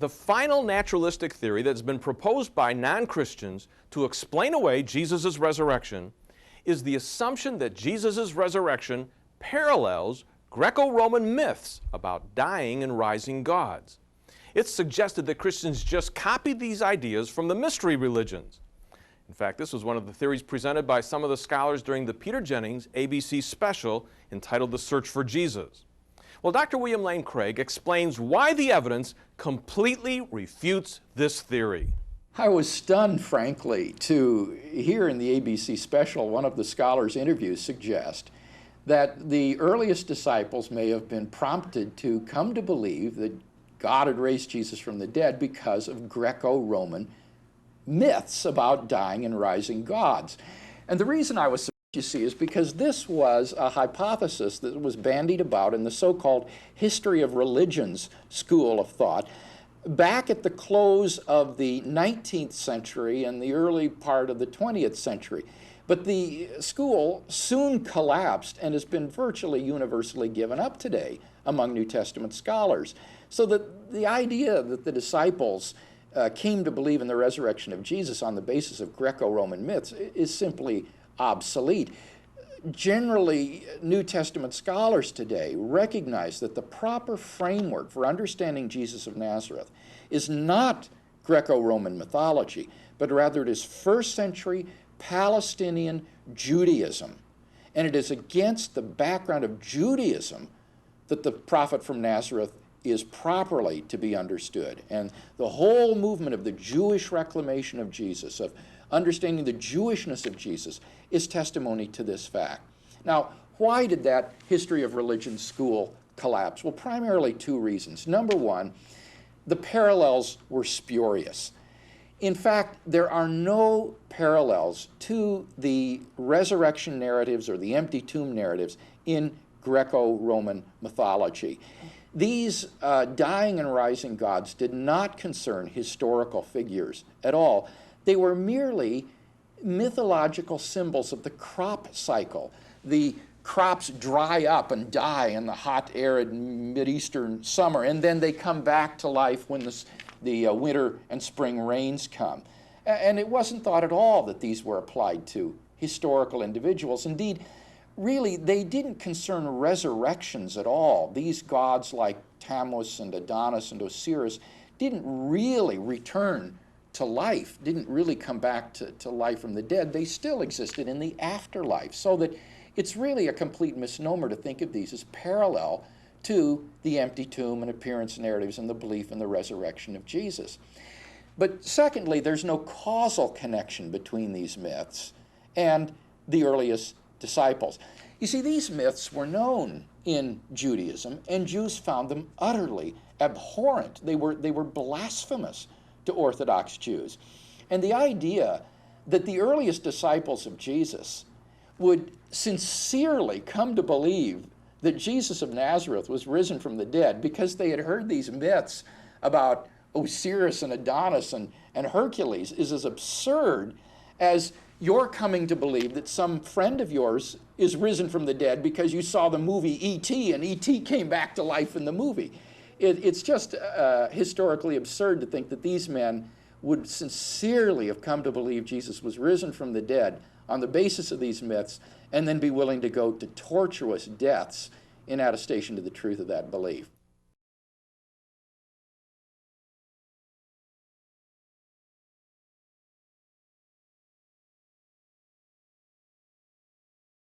The final naturalistic theory that's been proposed by non-Christians to explain away Jesus' resurrection is the assumption that Jesus' resurrection parallels Greco-Roman myths about dying and rising gods. It's suggested that Christians just copied these ideas from the mystery religions. In fact, this was one of the theories presented by some of the scholars during the Peter Jennings ABC special entitled The Search for Jesus. Well, Dr. William Lane Craig explains why the evidence completely refutes this theory. I was stunned, frankly, to hear in the ABC special one of the scholars' interviews suggest that the earliest disciples may have been prompted to come to believe that God had raised Jesus from the dead because of Greco-Roman myths about dying and rising gods. And the reason I was surprised, you see, is because this was a hypothesis that was bandied about in the so-called history of religions school of thought back at the close of the 19th century and the early part of the 20th century. But the school soon collapsed and has been virtually universally given up today among New Testament scholars. So that the idea that the disciples came to believe in the resurrection of Jesus on the basis of Greco-Roman myths is simply obsolete. Generally, New Testament scholars today recognize that the proper framework for understanding Jesus of Nazareth is not Greco-Roman mythology, but rather it is first century Palestinian Judaism. And it is against the background of Judaism that the prophet from Nazareth is properly to be understood. And the whole movement of the Jewish reclamation of Jesus, of understanding the Jewishness of Jesus, is testimony to this fact. Now, why did that history of religion school collapse? Well, primarily two reasons. Number one, the parallels were spurious. In fact, there are no parallels to the resurrection narratives or the empty tomb narratives in Greco-Roman mythology. These dying and rising gods did not concern historical figures at all. They were merely mythological symbols of the crop cycle. The crops dry up and die in the hot, arid Mideastern summer, and then they come back to life when the winter and spring rains come. And it wasn't thought at all that these were applied to historical individuals. Indeed, really, they didn't concern resurrections at all. These gods like Tammuz and Adonis and Osiris didn't really return to life, didn't really come back to life from the dead. They still existed in the afterlife, so that it's really a complete misnomer to think of these as parallel to the empty tomb and appearance narratives and the belief in the resurrection of Jesus. But secondly, there's no causal connection between these myths and the earliest disciples. You see, these myths were known in Judaism, and Jews found them utterly abhorrent. They were blasphemous to Orthodox Jews. And the idea that the earliest disciples of Jesus would sincerely come to believe that Jesus of Nazareth was risen from the dead because they had heard these myths about Osiris and Adonis and Hercules is as absurd as your coming to believe that some friend of yours is risen from the dead because you saw the movie E.T. and E.T. came back to life in the movie. It's just historically absurd to think that these men would sincerely have come to believe Jesus was risen from the dead on the basis of these myths and then be willing to go to tortuous deaths in attestation to the truth of that belief.